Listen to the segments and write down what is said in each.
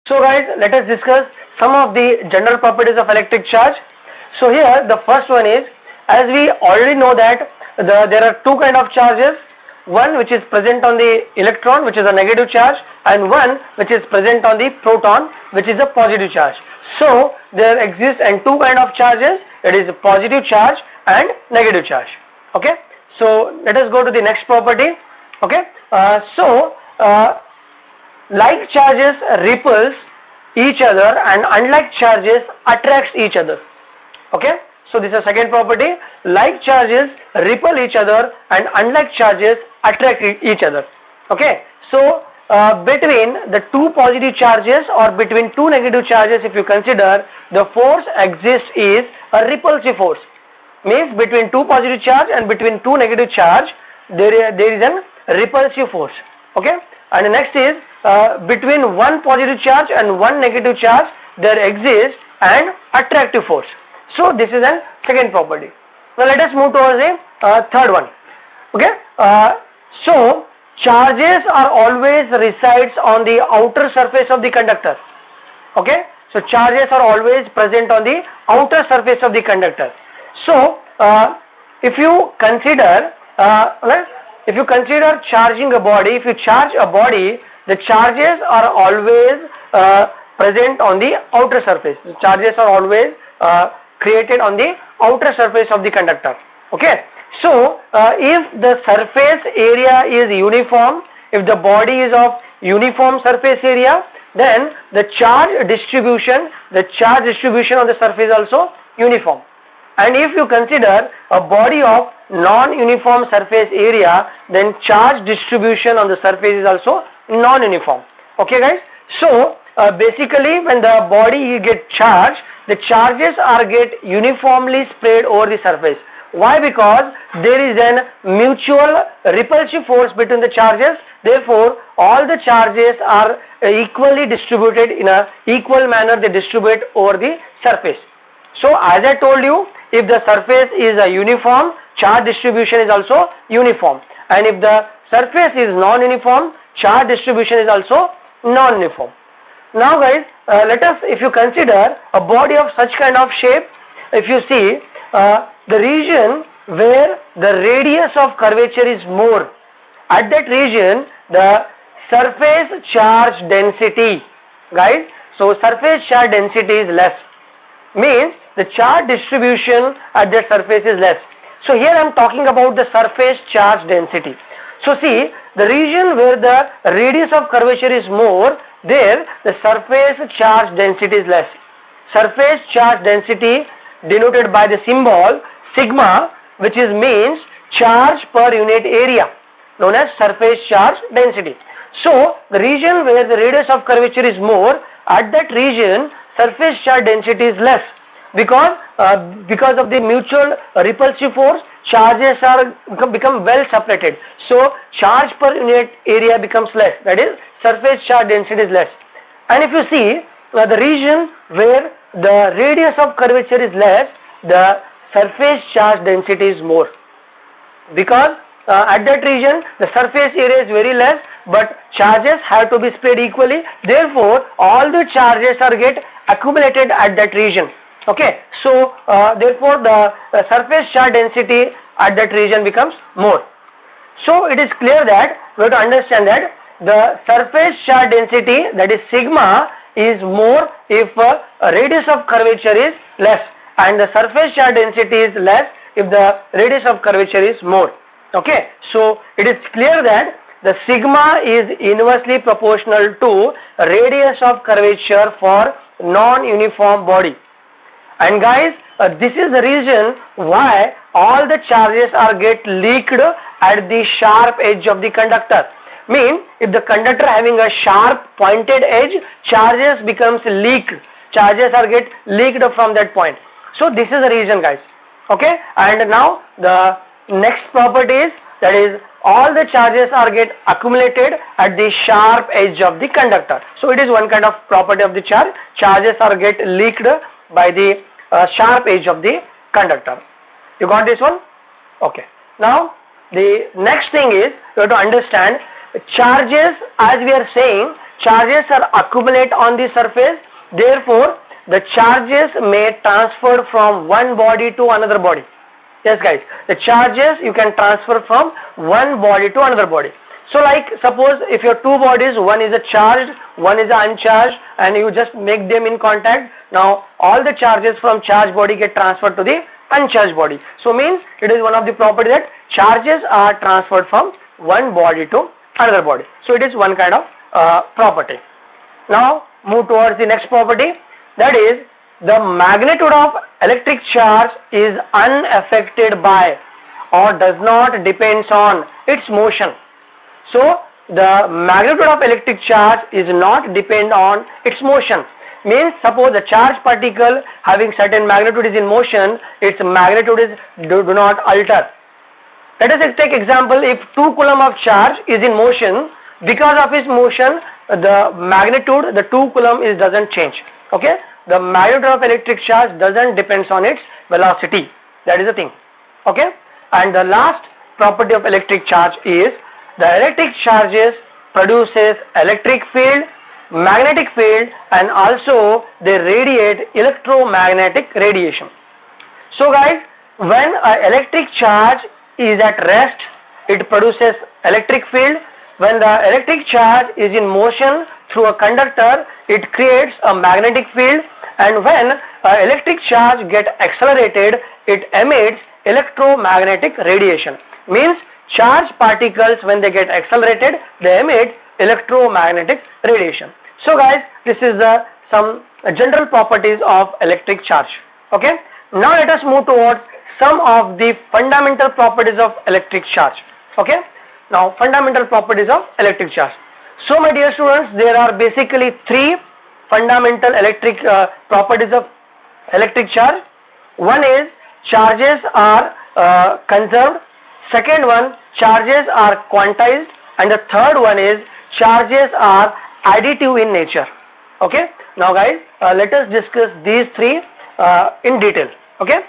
So guys, let us discuss some of the general properties of electric charge. So here the first one is, as we already know that there are two kind of charges, one which is present on the electron, which is a negative charge, and one which is present on the proton, which is a positive charge. So there exists and two kind of charges, that is positive charge and negative charge. Okay, so let us go to the next property. Okay, like charges repels each other and unlike charges attracts each other. Okay, so this is second property. Like charges repel each other and unlike charges attract each other. Okay, so between the two positive charges or between two negative charges, if you consider, the force exists is a repulsive force. Means between two positive charge and between two negative charge there is an repulsive force. Okay, and the next is between one positive charge and one negative charge there exists an attractive force. So this is a second property. Now let us move towards the third one. Okay, so charges are always resides on the outer surface of the conductor. Okay, so charges are always present on the outer surface of the conductor. So if you consider charging a body, if you charge a body, the charges are always present on the outer surface. The charges are always created on the outer surface of the conductor. Okay, so if the surface area is uniform, if the body is of uniform surface area, then the charge distribution on the surface is also uniform. And if you consider a body of non-uniform surface area, then charge distribution on the surface is also non-uniform. Okay guys, so basically when the body get charged, the charges are get uniformly spread over the surface. Why? Because there is an mutual repulsive force between the charges. Therefore all the charges are equally distributed in a equal manner. They distribute over the surface. So as I told you, if the surface is a uniform, charge distribution is also uniform, and if the surface is non-uniform, charge distribution is also non-uniform. Now guys, if you consider a body of such kind of shape, if you see the region where the radius of curvature is more, at that region the surface charge density, guys, so surface charge density is less, means the charge distribution at that surface is less. So here I am talking about the surface charge density. So see, the region where the radius of curvature is more, there the surface charge density is less. Surface charge density denoted by the symbol sigma, which is means charge per unit area, known as surface charge density. So the region where the radius of curvature is more, at that region surface charge density is less, because of the mutual repulsive force, charges are become well separated. So charge per unit area becomes less, that is surface charge density is less. And if you see the region where the radius of curvature is less, the surface charge density is more, because at that region the surface area is very less, but charges have to be spread equally. Therefore all the charges are get accumulated at that region. Okay, so therefore the surface charge density at that region becomes more. So it is clear that we have to understand that the surface charge density, that is sigma, is more if radius of curvature is less, and the surface charge density is less if the radius of curvature is more. Okay, so it is clear that the sigma is inversely proportional to radius of curvature for non-uniform body. And guys, this is the reason why all the charges are get leaked at the sharp edge of the conductor. Mean, if the conductor having a sharp pointed edge, charges becomes leaked. Charges are get leaked from that point. So this is the reason, guys. Okay, and now the next property is, that is all the charges are get accumulated at the sharp edge of the conductor. So it is one kind of property of the charge. Charges are get leaked by the sharp edge of the conductor. You got this one? Okay. Now the next thing is, you have to understand charges, as we are saying, charges are accumulate on the surface, therefore the charges may transfer from one body to another body. Yes guys, the charges you can transfer from one body to another body. So like suppose if your two bodies, one is a charged, one is a uncharged, and you just make them in contact, now all the charges from charged body get transferred to the uncharged body. So means it is one of the property that charges are transferred from one body to another body. So it is one kind of property. Now move towards the next property, that is the magnitude of electric charge is unaffected by or does not depends on its motion. So the magnitude of electric charge is not depend on its motion. Means suppose the charge particle having certain magnitude is in motion, its magnitude is do not alter. Let us take example, if 2 coulomb of charge is in motion, because of its motion the magnitude, the 2 coulomb is doesn't change. Okay, the magnitude of electric charge doesn't depends on its velocity. That is the thing. Okay, and the last property of electric charge is the electric charges produces electric field, magnetic field, and also they radiate electromagnetic radiation. So guys, when an electric charge is at rest, it produces electric field. When the electric charge is in motion through a conductor, it creates a magnetic field, and when electric charge get accelerated, it emits electromagnetic radiation. Means charged particles, when they get accelerated, they emit electromagnetic radiation. So guys, this is some general properties of electric charge. Okay, now let us move towards some of the fundamental properties of electric charge. Okay, now fundamental properties of electric charge. So my dear students, there are basically three fundamental electric properties of electric charge. One is charges are conserved. Second one, charges are quantized, and the third one is charges are additive in nature. Okay, now guys, let us discuss these three in detail. Okay,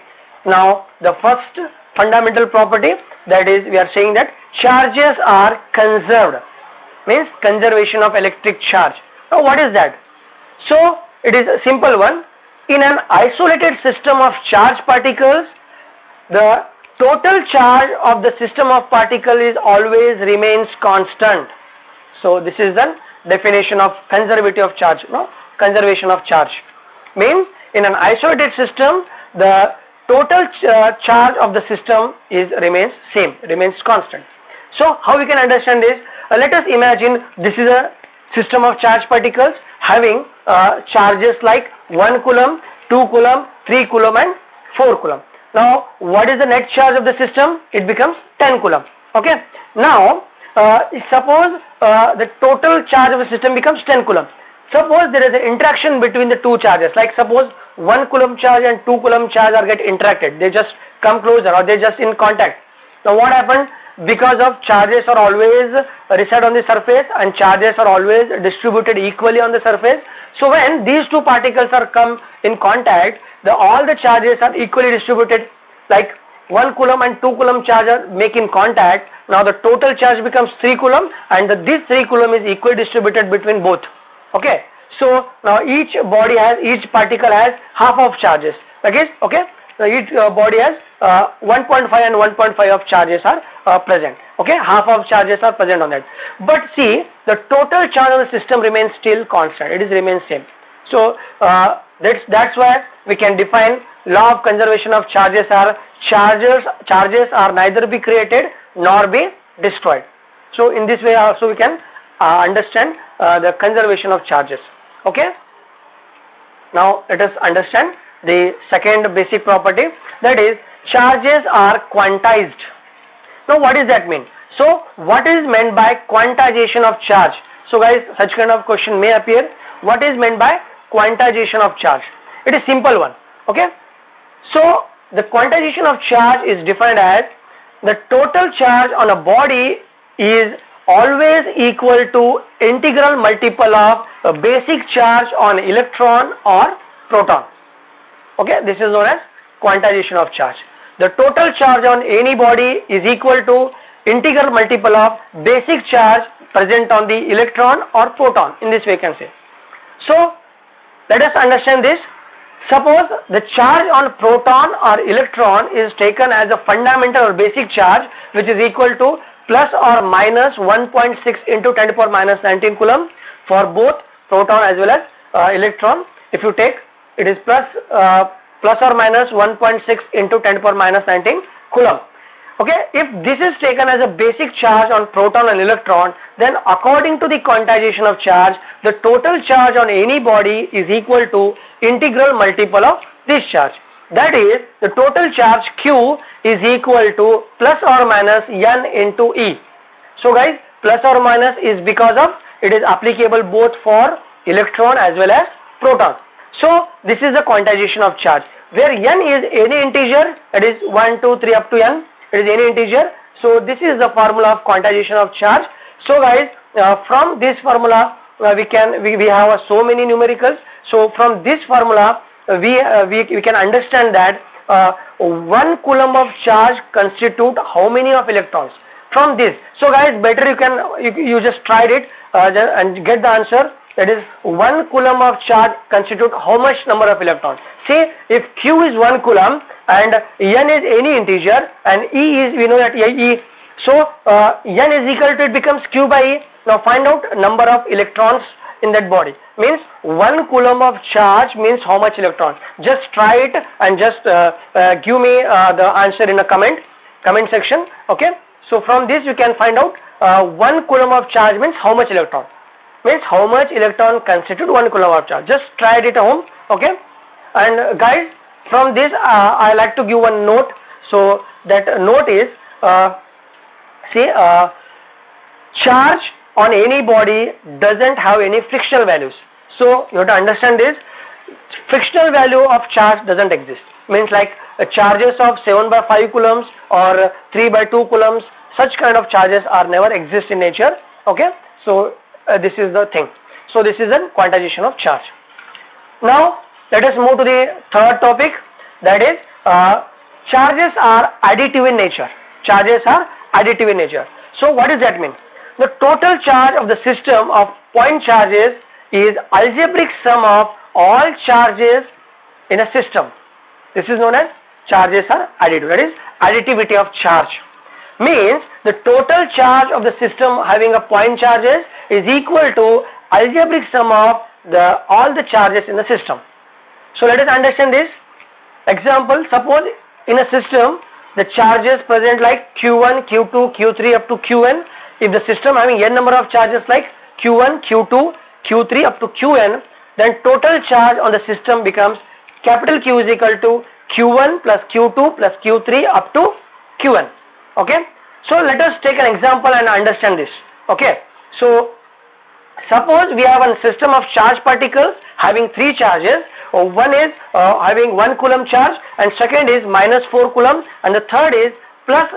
now the first fundamental property, that is we are saying that charges are conserved, means conservation of electric charge. Now what is that? So it is a simple one. In an isolated system of charged particles, the total charge of the system of particle is always remains constant. So this is the definition of conservative of charge, conservation of charge. Means in an isolated system, the total charge of the system remains same, remains constant. So how we can understand this? Let us imagine this is a system of charged particles having charges like 1 coulomb, 2 coulomb, 3 coulomb and 4 coulomb. Now what is the net charge of the system? It becomes 10 coulomb. Okay, now suppose the total charge of the system becomes 10 coulomb. Suppose there is an interaction between the two charges, like suppose 1 coulomb charge and 2 coulomb charge are get interacted, they just come closer or they just in contact. Now what happened? Because of charges are always reside on the surface and charges are always distributed equally on the surface. So when these two particles are come in contact, all the charges are equally distributed, like 1 coulomb and 2 coulomb charge are making contact. Now the total charge becomes 3 coulomb, and this 3 coulomb is equally distributed between both. Okay, so now each particle has half of charges. Okay, so each body has 1.5 and 1.5 of charges are present. Okay, half of charges are present on that. But see, the total charge of the system remains still constant. It remains same. So that's why we can define law of conservation of charges are charges are neither be created nor be destroyed. So in this way also we can understand the conservation of charges. Okay, now let us understand the second basic property, that is charges are quantized. Now what does that mean? So what is meant by quantization of charge? So guys, such kind of question may appear. What is meant by quantization of charge? It is simple one. Okay, so the quantization of charge is defined as the total charge on a body is always equal to integral multiple of a basic charge on electron or proton. Okay, this is known as quantization of charge. The total charge on any body is equal to integral multiple of basic charge present on the electron or proton. In this way you can say. So let us understand this. Suppose the charge on proton or electron is taken as a fundamental or basic charge, which is equal to plus or minus 1.6 into 10 to the power minus 19 coulomb for both proton as well as electron. If you take, it is plus or minus 1.6 into 10 to the power minus 19 coulomb. Okay, if this is taken as a basic charge on proton and electron, then according to the quantization of charge, the total charge on any body is equal to integral multiple of this charge. That is, the total charge Q is equal to plus or minus N into E. So guys, plus or minus is because of it is applicable both for electron as well as proton. So this is the quantization of charge, where N is any integer, that is 1, 2, 3 up to N. It is any integer. So this is the formula of quantization of charge. So guys, from this formula we have so many numericals. So from this formula we can understand that 1 coulomb of charge constitute how many of electrons from this. So guys, better you just tried it and get the answer. That is, 1 coulomb of charge constitute how much number of electrons. See, if Q is 1 coulomb and N is any integer and E is, we know that E, so N is equal to, it becomes Q by E. Now find out number of electrons in that body. Means 1 coulomb of charge means how much electrons. Just try it and just give me the answer in a comment section. Okay, so from this you can find out 1 coulomb of charge means how much electron. Means how much electron constitute 1 coulomb of charge. Just try it at home. Okay, and guys, from this I like to give one note. So that note is charge on any body doesn't have any frictional values. So you have to understand this. Frictional value of charge doesn't exist. Means like charges of 7 by 5 coulombs or 3 by 2 coulombs, such kind of charges are never exist in nature. Okay, so this is the thing. So this is a quantization of charge. Now let us move to the third topic, that is charges are additive in nature. Charges are additive in nature. So what does that mean? The total charge of the system of point charges is algebraic sum of all charges in a system. This is known as charges are additive. That is additivity of charge. Means the total charge of the system having a point charges is equal to algebraic sum of all the charges in the system. So let us understand this. Example, suppose in a system the charges present like Q1, Q2, Q3 up to Qn. If the system having n number of charges like Q1, Q2, Q3 up to Qn, then total charge on the system becomes capital Q is equal to Q1 plus Q2 plus Q3 up to Qn. Okay, so let us take an example and understand this. Okay, so suppose we have a system of charge particles having 3 charges. One is having 1 coulomb charge, and second is minus 4 coulomb, and the third is plus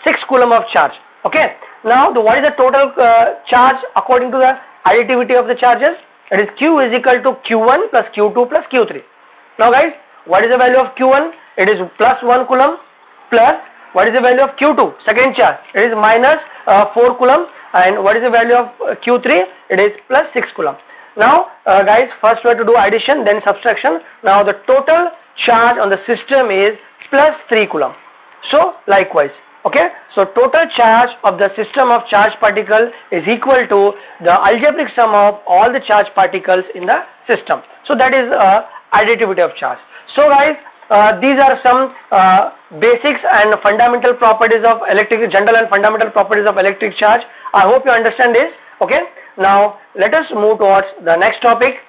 6 coulomb of charge. Okay, now what is the total charge according to the additivity of the charges? That is Q is equal to Q1 plus Q2 plus Q3. Now guys, what is the value of Q1? It is plus 1 coulomb, plus what is the value of Q2? Second charge, it is minus 4 coulomb, and what is the value of Q3? It is plus 6 coulomb. Now guys, first we have to do addition, then subtraction. Now the total charge on the system is plus 3 coulomb. So likewise, okay, so total charge of the system of charge particle is equal to the algebraic sum of all the charge particles in the system. So that is additivity of charge. So guys, these are some basics and fundamental properties of electric, general and fundamental properties of electric charge. I hope you understand this. Okay, now let us move towards the next topic,